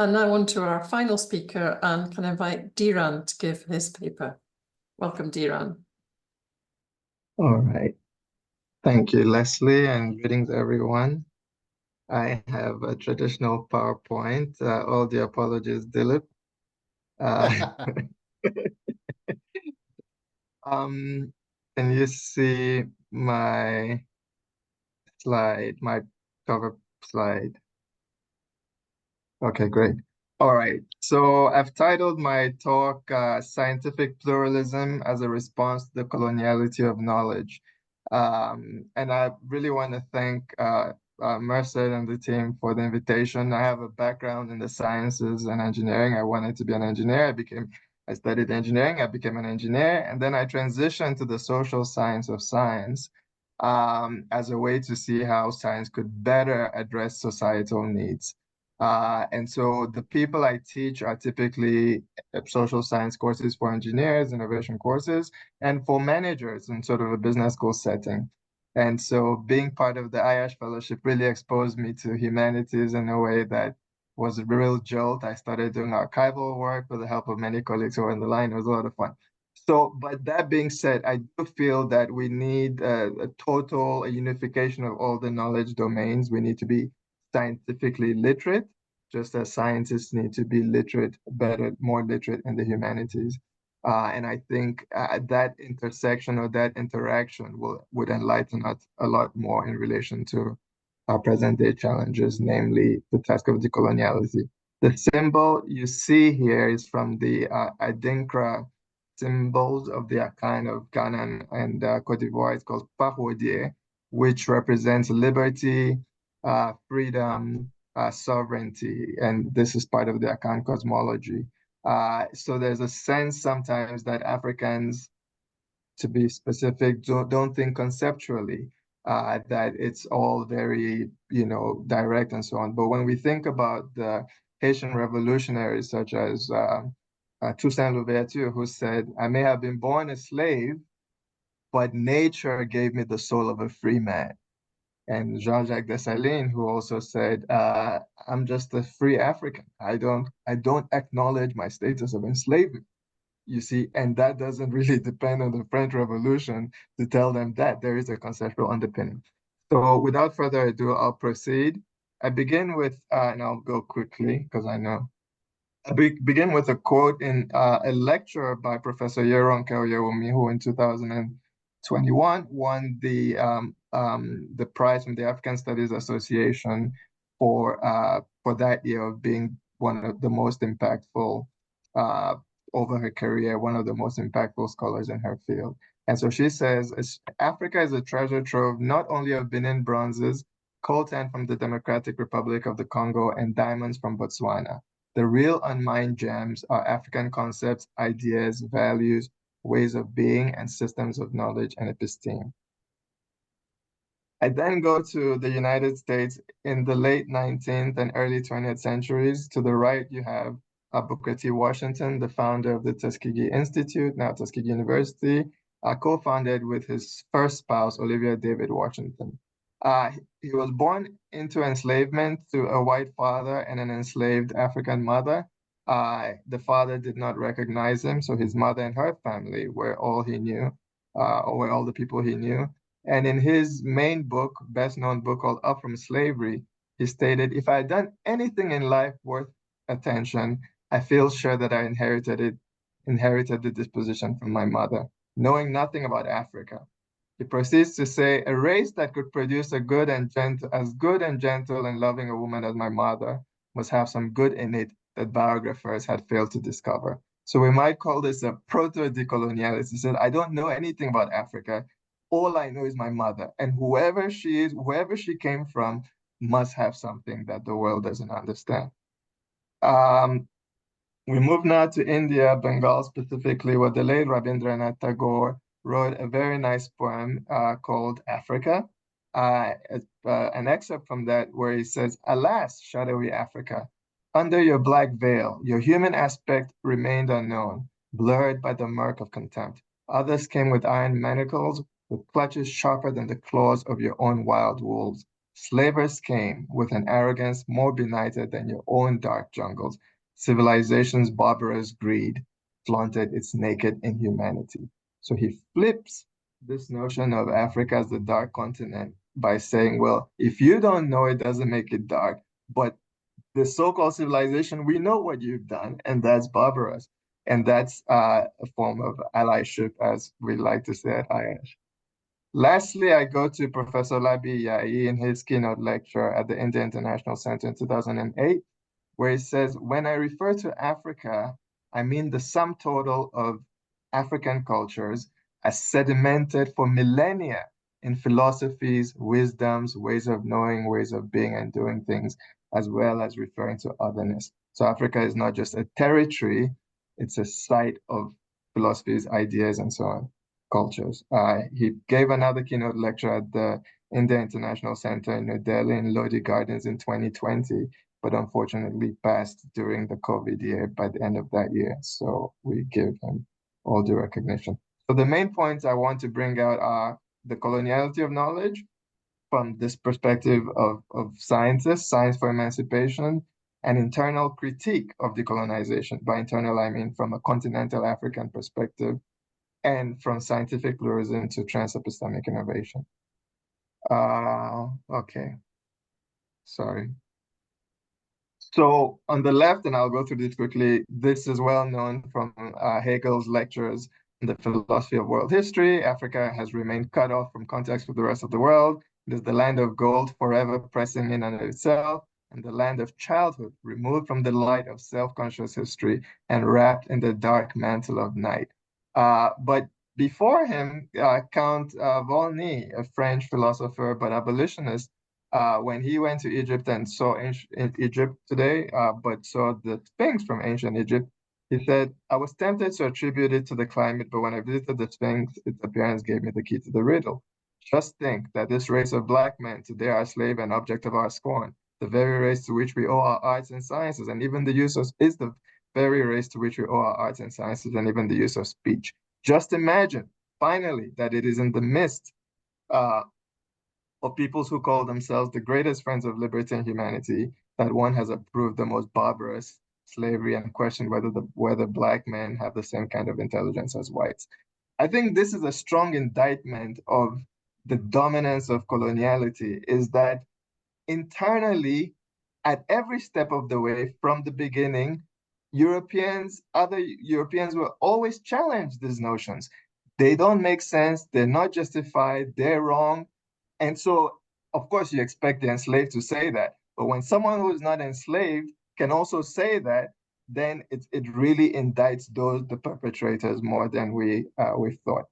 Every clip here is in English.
And now on to our final speaker, and can I invite Diran to give his paper. Welcome, Diran. All right. Thank you, Leslie, and greetings, everyone. I have a traditional PowerPoint. All the apologies, Dilip. Can you see my slide, my cover slide? Okay, great. All right. So I've titled my talk Scientific Pluralism as a Response to the Coloniality of Knowledge. And I really want to thank Mercer and the team for the invitation. I have a background in the sciences and engineering. I wanted to be an engineer. I studied engineering. I became an engineer, and then I transitioned to the social science of science as a way to see how science could better address societal needs. And so the people I teach are typically social science courses for engineers, innovation courses, and for managers in sort of a business school setting. And so being part of the IASH fellowship really exposed me to humanities in a way that was a real jolt. I started doing archival work with the help of many colleagues who were on the line. It was a lot of fun. So, but that being said, I do feel that we need a unification of all the knowledge domains. We need to be scientifically literate, just as scientists need to be literate, better, more literate in the humanities. And I think that intersection or that interaction would enlighten us a lot more in relation to our present day challenges, namely the task of decoloniality. The symbol you see here is from the Adinkra symbols of the Akan of Ghana and Cote d'Ivoire. It's called Pahodie, which represents liberty, freedom, sovereignty, and this is part of the Akan cosmology. So there's a sense sometimes that Africans, to be specific, don't think conceptually, that it's all very, direct and so on. But when we think about the Haitian revolutionaries such as Toussaint Louverture, who said, "I may have been born a slave, but nature gave me the soul of a free man." And Jean-Jacques Dessalines, who also said, "I'm just a free African. I don't acknowledge my status of enslavement." You see, and that doesn't really depend on the French Revolution to tell them that there is a conceptual underpinning. So without further ado, I'll proceed. I begin with, and I'll go quickly because I know. I begin with a quote in a lecture by Professor Yeronke Oyewumi, who in 2021 won the prize from the African Studies Association for that year of being one of the most impactful over her career, one of the most impactful scholars in her field. And so she says, Africa is a treasure trove not only of Benin bronzes, coltan from the Democratic Republic of the Congo, and diamonds from Botswana. The real unmined gems are African concepts, ideas, values, ways of being, and systems of knowledge and episteme. I then go to the United States in the late 19th and early 20th centuries. To the right, you have Booker T. Washington, the founder of the Tuskegee Institute, now Tuskegee University, co-founded with his first spouse, Olivia David Washington. He was born into enslavement to a white father and an enslaved African mother. The father did not recognize him, so his mother and her family were all he knew, or were all the people he knew. And in his main book, best-known book called Up From Slavery, he stated, "If I had done anything in life worth attention, I feel sure that I inherited the disposition from my mother, knowing nothing about Africa." He proceeds to say, "A race that could produce as good and gentle and loving a woman as my mother must have some good in it that biographers had failed to discover." So we might call this a proto-decoloniality. He said, "I don't know anything about Africa. All I know is my mother. And whoever she is, wherever she came from, must have something that the world doesn't understand." We move now to India, Bengal specifically, where the late Rabindranath Tagore wrote a very nice poem called Africa. An excerpt from that where he says, "Alas, shadowy Africa, under your black veil, your human aspect remained unknown, blurred by the murk of contempt. Others came with iron manacles, with clutches sharper than the claws of your own wild wolves. Slavers came with an arrogance more benighted than your own dark jungles. Civilization's barbarous greed flaunted its naked inhumanity. So he flips this notion of Africa as the dark continent by saying, well, if you don't know, it doesn't make it dark. But the so-called civilization, we know what you've done, and that's barbarous. And that's a form of allyship, as we like to say at IH. Lastly, I go to Professor Labi Yai in his keynote lecture at the India International Center in 2008, where he says, when I refer to Africa, I mean the sum total of African cultures as sedimented for millennia in philosophies, wisdoms, ways of knowing, ways of being and doing things, as well as referring to otherness. So Africa is not just a territory, it's a site of philosophies, ideas, and so on, cultures. He gave another keynote lecture at the India International Center in New Delhi in Lodi Gardens in 2020, but unfortunately passed during the COVID year by the end of that year. So we give him all due recognition. So the main points I want to bring out are the coloniality of knowledge from this perspective of scientists, science for emancipation, and internal critique of decolonization. By internal, I mean from a continental African perspective, and from scientific pluralism to trans-epistemic innovation. Okay, sorry. So on the left, and I'll go through this quickly, this is well known from Hegel's lectures on the philosophy of world history. Africa has remained cut off from context with the rest of the world. It is the land of gold forever pressing in on itself, and the land of childhood removed from the light of self-conscious history and wrapped in the dark mantle of night. But before him, Count Volney, a French philosopher but abolitionist, when he went to Egypt and saw Egypt today, but saw the Sphinx from ancient Egypt, he said, I was tempted to attribute it to the climate, but when I visited the Sphinx, its appearance gave me the key to the riddle. Just think that this race of black men today are slave and object of our scorn, the very race to which we owe our arts and sciences, and even the use of is the very race to which we owe our arts and sciences, and even the use of speech. Just imagine, finally, that it is in the midst of peoples who call themselves the greatest friends of liberty and humanity that one has approved the most barbarous slavery and questioned whether black men have the same kind of intelligence as whites. I think this is a strong indictment of the dominance of coloniality, is that internally, at every step of the way from the beginning, other Europeans will always challenge these notions. They don't make sense, they're not justified, they're wrong. And so, of course, you expect the enslaved to say that. But when someone who is not enslaved can also say that, then it really indicts the perpetrators more than we thought.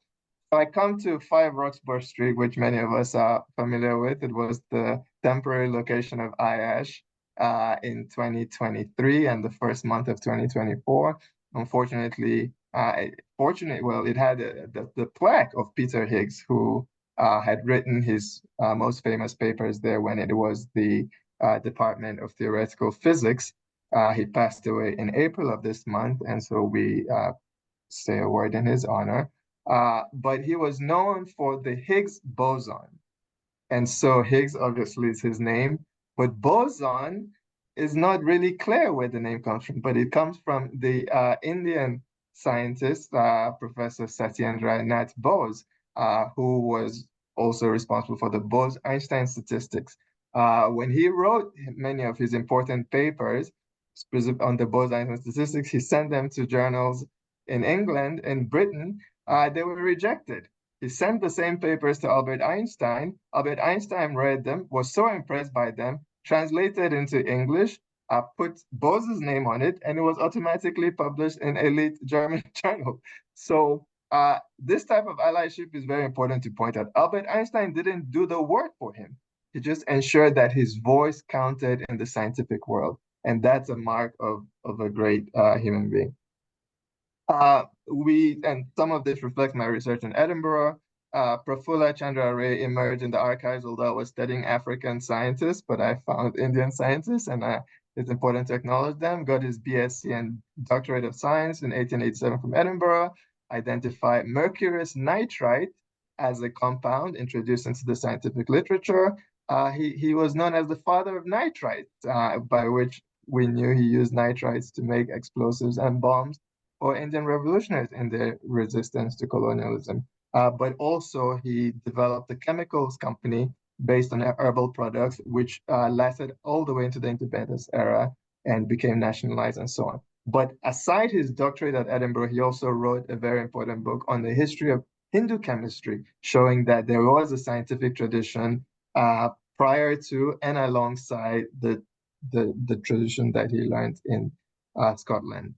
So I come to 5 Roxburgh Street, which many of us are familiar with. It was the temporary location of IASH in 2023 and the first month of 2024. Unfortunately, it had the plaque of Peter Higgs, who had written his most famous papers there when it was the Department of Theoretical Physics. He passed away in April of this month, and so we say a word in his honor. But he was known for the Higgs boson. And so Higgs obviously is his name, but boson is not really clear where the name comes from, but it comes from the Indian scientist, Professor Satyendra Nath Bose, who was also responsible for the Bose-Einstein statistics. When he wrote many of his important papers on the Bose-Einstein statistics, he sent them to journals in England and Britain. They were rejected. He sent the same papers to Albert Einstein. Albert Einstein read them, was so impressed by them, translated into English, put Bose's name on it, and it was automatically published in elite German journal. So this type of allyship is very important to point out. Albert Einstein didn't do the work for him. He just ensured that his voice counted in the scientific world. And that's a mark of a great human being. And some of this reflects my research in Edinburgh. Prafulla Chandra Ray emerged in the archives, although I was studying African scientists, but I found Indian scientists, and it's important to acknowledge them. Got his BSc and Doctorate of Science in 1887 from Edinburgh, identified mercurous nitrite as a compound introduced into the scientific literature, He was known as the father of nitrites, by which we knew he used nitrites to make explosives and bombs for Indian revolutionaries in their resistance to colonialism. But also he developed a chemicals company based on herbal products, which lasted all the way into the independence era and became nationalized and so on. But aside his doctorate at Edinburgh, he also wrote a very important book on the history of Hindu chemistry, showing that there was a scientific tradition prior to and alongside the tradition that he learned in Scotland.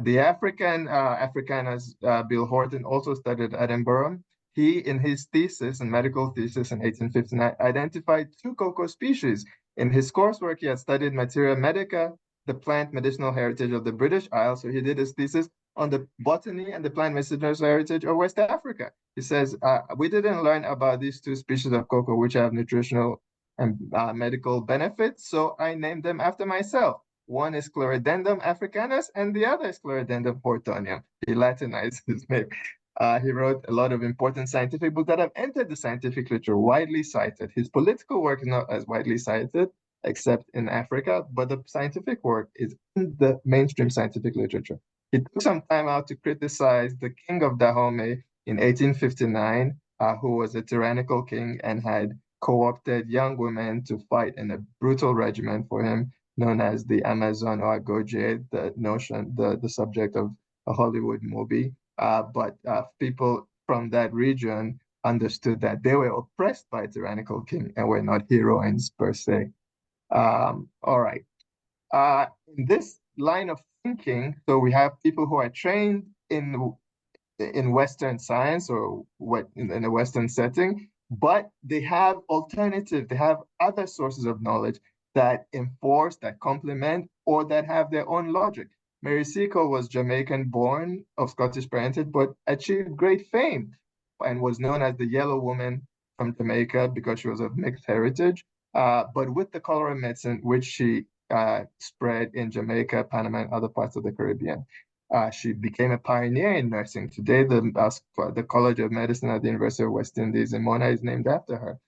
The Africanus Bill Horton also studied at Edinburgh. He, in his thesis, and medical thesis in 1859, identified two cocoa species. In his coursework, he had studied Materia medica, the plant medicinal heritage of the British Isles. So he did his thesis on the botany and the plant medicinal heritage of West Africa. He says, we didn't learn about these two species of cocoa, which have nutritional and medical benefits, so I named them after myself. One is Chlorodenum africanus, and the other is Chlorodenum hortonium. He Latinized his name. He wrote a lot of important scientific books that have entered the scientific literature, widely cited. His political work is not as widely cited, except in Africa, but the scientific work is in the mainstream scientific literature. He took some time out to criticize the king of Dahomey in 1859, who was a tyrannical king and had co-opted young women to fight in a brutal regiment for him, known as the Amazon or Agoge, the subject of a Hollywood movie. But people from that region understood that they were oppressed by a tyrannical king and were not heroines per se. All right. In this line of thinking, so we have people who are trained in Western science or in a Western setting, but they have they have other sources of knowledge that enforce, that complement, or that have their own logic. Mary Seacole was Jamaican born of Scottish parentage, but achieved great fame and was known as the Yellow Woman from Jamaica because she was of mixed heritage. But with the cholera medicine, which she spread in Jamaica, Panama, and other parts of the Caribbean. She became a pioneer in nursing. Today, the College of Medicine at the University of West Indies in Mona is named after her.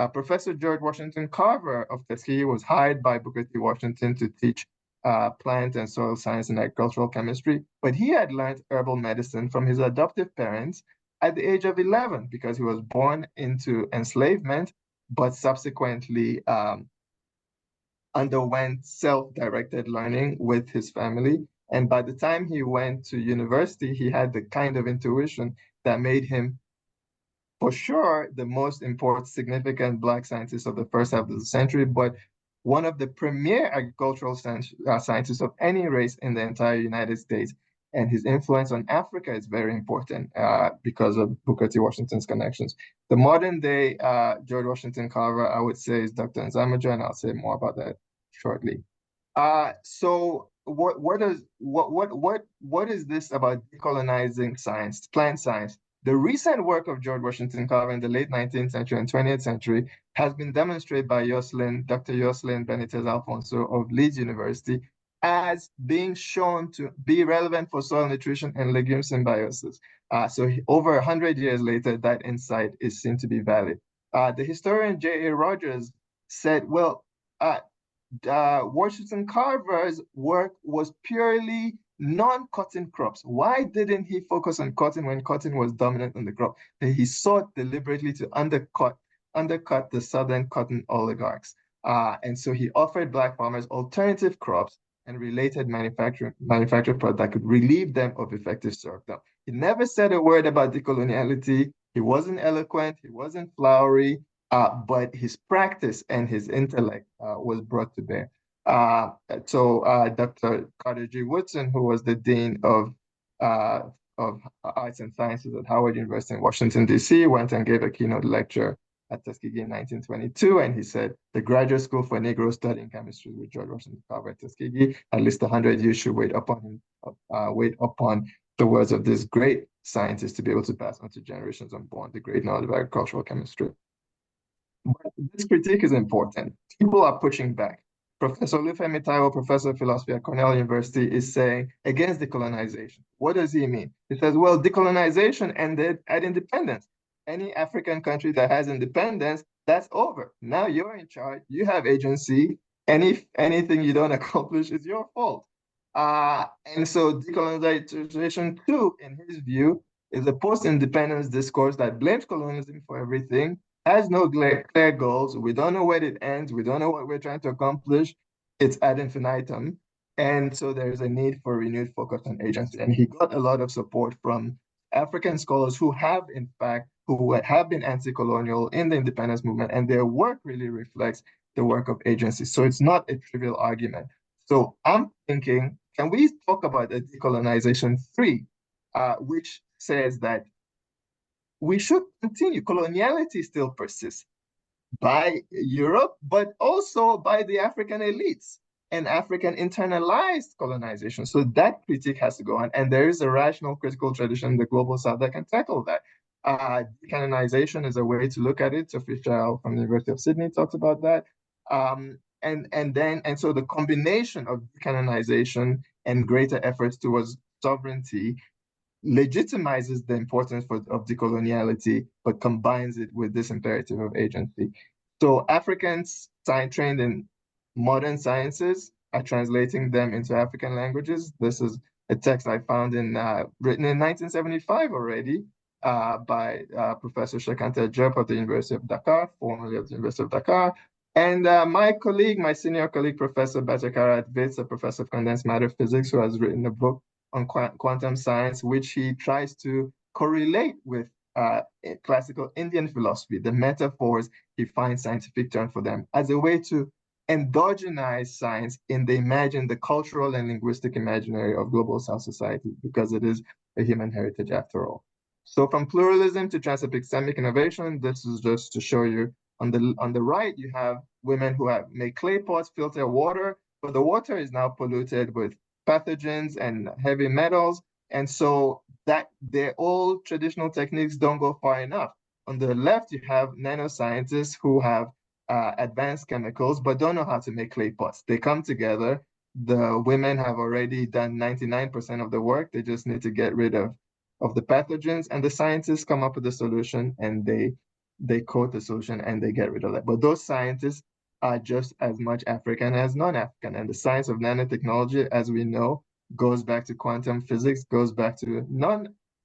Professor George Washington Carver of Tuskegee was hired by Booker T. Washington to teach plant and soil science and agricultural chemistry, but he had learned herbal medicine from his adoptive parents at the age of 11 because he was born into enslavement, but subsequently underwent self-directed learning with his family. And by the time he went to university, he had the kind of intuition that made him, for sure, the most important, significant Black scientist of the first half of the century, but one of the premier agricultural scientists of any race in the entire United States. And his influence on Africa is very important because of Booker T. Washington's connections. The modern day George Washington Carver, I would say, is Dr. Nzamaja, and I'll say more about that shortly. So what is this about decolonizing science, plant science? The recent work of George Washington Carver in the late 19th century and 20th century has been demonstrated by Dr. Jocelyn Benitez Alfonso of Leeds University as being shown to be relevant for soil nutrition and legume symbiosis. So over 100 years later, that insight is seen to be valid. The historian J.A. Rogers said, well, Washington Carver's work was purely non-cotton crops. Why didn't he focus on cotton when cotton was dominant in the crop? He sought deliberately to undercut the southern cotton oligarchs. And so he offered Black farmers alternative crops and related manufactured products that could relieve them of effective serfdom. He never said a word about decoloniality. He wasn't eloquent. He wasn't flowery. But his practice and his intellect was brought to bear. So Dr. Carter G. Woodson, who was the Dean of Arts and Sciences at Howard University in Washington, D.C., went and gave a keynote lecture at Tuskegee in 1922, and he said, the graduate school for Negroes studying chemistry with George Washington Carver at Tuskegee, at least 100 years should wait upon the words of this great scientist to be able to pass on to generations unborn the great knowledge of agricultural chemistry. But this critique is important. People are pushing back. Professor Olufemi Taiwo, professor of philosophy at Cornell University, is saying against decolonization. What does he mean? He says, well, decolonization ended at independence. any African country that has independence, that's over. Now you're in charge, you have agency, and if anything you don't accomplish is your fault. And so decolonization too, in his view, is a post-independence discourse that blames colonialism for everything, has no clear goals. We don't know where it ends. We don't know what we're trying to accomplish. It's ad infinitum. And so there's a need for renewed focus on agency. And he got a lot of support from African scholars who have, in fact, who have been anti-colonial in the independence movement, and their work really reflects the work of agency. So it's not a trivial argument. So I'm thinking, can we talk about a decolonization 3, which says that we should continue. Coloniality still persists by Europe, but also by the African elites and African internalized colonization. So that critique has to go on. And there is a rational critical tradition in the global south that can tackle that. Decolonization is a way to look at it. Sophie Schell from the University of Sydney talks about that. And so the combination of decolonization and greater efforts towards sovereignty legitimizes the importance of decoloniality, but combines it with this imperative of agency. So Africans trained in modern sciences are translating them into African languages. This is a text I found written in 1975 already by Professor Shakanta Diop of the University of Dakar, formerly of the University of Dakar. And my senior colleague, Professor Bajakarat Vitz, a professor of condensed matter physics, who has written a book on quantum science, which he tries to correlate with classical Indian philosophy, the metaphors he finds scientific term for them, as a way to endogenize science in the cultural and linguistic imaginary of global South society, because it is a human heritage after all. So from pluralism to transepistemic innovation, this is just to show you on the right, you have women who have made clay pots filter water, but the water is now polluted with pathogens and heavy metals. And so that their old traditional techniques don't go far enough. On the left, you have nanoscientists who have advanced chemicals, but don't know how to make clay pots. They come together. The women have already done 99% of the work. They just need to get rid of the pathogens, and the scientists come up with a solution, and they code the solution and they get rid of that. But those scientists are just as much African as non-African. And the science of nanotechnology, as we know, goes back to quantum physics, goes back to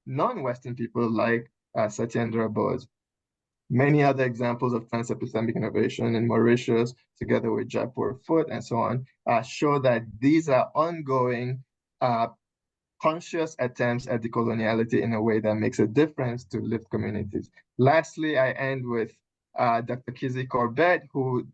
non-Western people like Satyendra Bose. Many other examples of transepistemic innovation in Mauritius, together with Jaipur Foot and so on, show that these are ongoing conscious attempts at decoloniality in a way that makes a difference to lift communities. Lastly, I end with Dr. Kizzy Corbett, who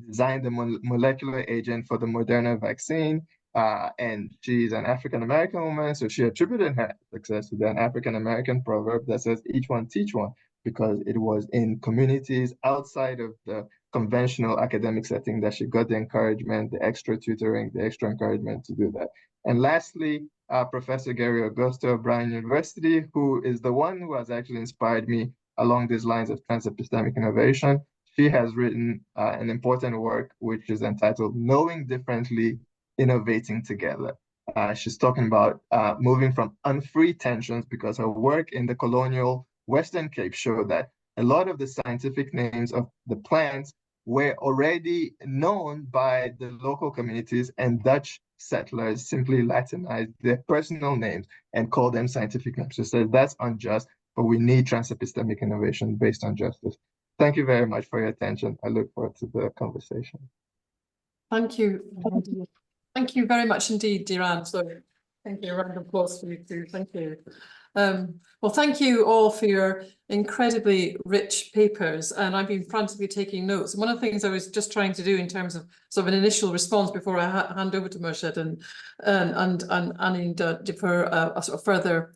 designed the molecular agent for the Moderna vaccine. And she's an African-American woman, so she attributed her success to an African-American proverb that says, each one teach one, because it was in communities outside of the conventional academic setting that she got the encouragement, the extra tutoring, the extra encouragement to do that. And lastly, Professor Gary Augusto of Brown University, who is the one who has actually inspired me along these lines of transepistemic innovation. She has written an important work, which is entitled Knowing Differently, Innovating Together. She's talking about moving from unfree tensions, because her work in the colonial Western Cape showed that a lot of the scientific names of the plants were already known by the local communities, and Dutch settlers simply Latinized their personal names and called them scientific names. She said that's unjust, but we need transepistemic innovation based on justice. Thank you very much for your attention. I look forward to the conversation. Thank you. Thank you very much indeed, Diran. So thank you. A round of applause for you too. Thank you. Well, thank you all for your incredibly rich papers, and I've been frantically taking notes. And one of the things I was just trying to do in terms of sort of an initial response before I hand over to Murshid and Annie for a sort of further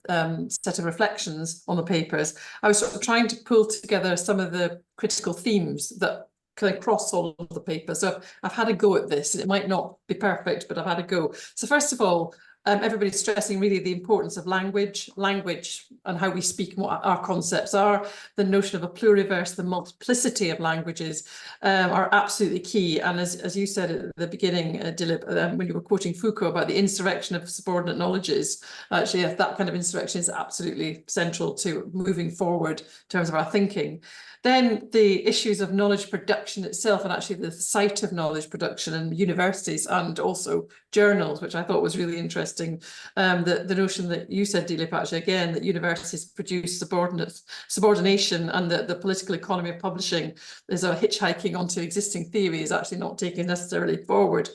set of reflections on the papers, I was sort of trying to pull together some of the critical themes that kind of cross all of the papers. So I've had a go at this. It might not be perfect, but I've had a go. So first of all, everybody's stressing really the importance of language and how we speak and what our concepts are. The notion of a pluriverse, the multiplicity of languages are absolutely key. And as you said at the beginning, Dilip, when you were quoting Foucault about the insurrection of subordinate knowledges, actually that kind of insurrection is absolutely central to moving forward in terms of our thinking. Then the issues of knowledge production itself, and actually the site of knowledge production in universities and also journals, which I thought was really interesting. The notion that you said, Dilip, actually again, that universities produce subordination, and that the political economy of publishing is a hitchhiking onto existing theory is actually not taken necessarily forward.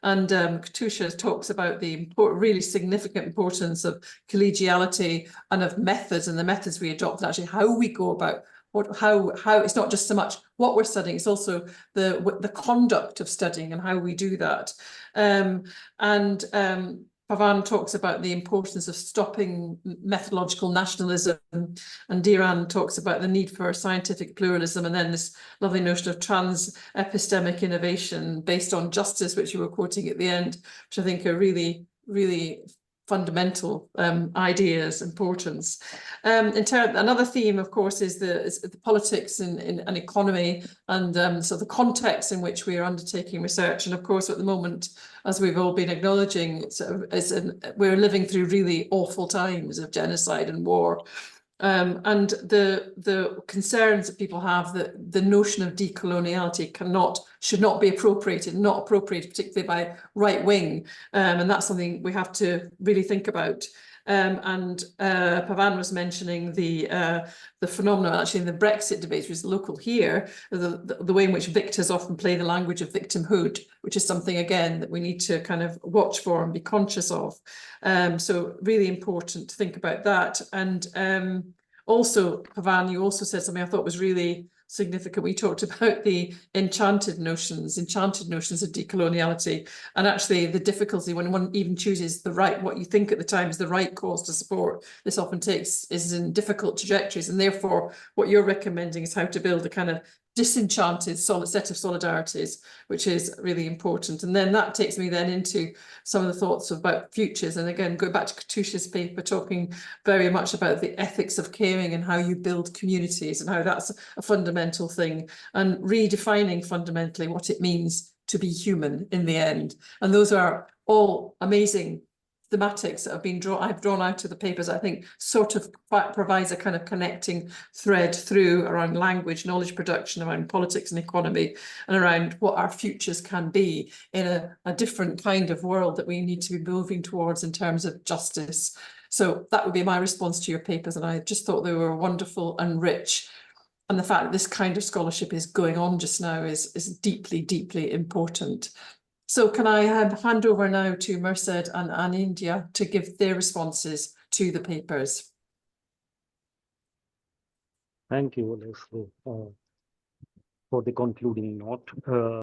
And Katusha talks about the really significant importance of collegiality and of methods, and the methods we adopt, and actually how we go about how it's not just so much what we're studying, it's also the conduct of studying and how we do that. Pavan talks about the importance of stopping methodological nationalism, and Diran talks about the need for scientific pluralism, and then this lovely notion of trans-epistemic innovation based on justice, which you were quoting at the end, which I think are really, really fundamental ideas, importance. Another theme, of course, is the politics and economy, and so the context in which we are undertaking research. And of course, at the moment, as we've all been acknowledging, we're living through really awful times of genocide and war. And the concerns that people have that the notion of decoloniality should not be appropriated, particularly by right wing, and that's something we have to really think about. Pavan was mentioning the phenomenon actually in the Brexit debate, which is local here, the way in which victors often play the language of victimhood, which is something again that we need to kind of watch for and be conscious of. So really important to think about that. And also, Pavan, you also said something I thought was really significant. We talked about the enchanted notions of decoloniality, and actually the difficulty when one even chooses what you think at the time is the right cause to support. This often is in difficult trajectories, and therefore what you're recommending is how to build a kind of disenchanted set of solidarities, which is really important. And then that takes me then into some of the thoughts about futures. And again, go back to Katusha's paper, talking very much about the ethics of caring and how you build communities and how that's a fundamental thing, and redefining fundamentally what it means to be human in the end. And those are all amazing thematics that I've drawn out of the papers, I think sort of provides a kind of connecting thread through around language, knowledge production, around politics and economy, and around what our futures can be in a different kind of world that we need to be moving towards in terms of justice. So that would be my response to your papers, and I just thought they were wonderful and rich. And the fact that this kind of scholarship is going on just now is deeply, deeply important. So can I hand over now to Merced and Anindya to give their responses to the papers? Thank you, Leslie, for the concluding note.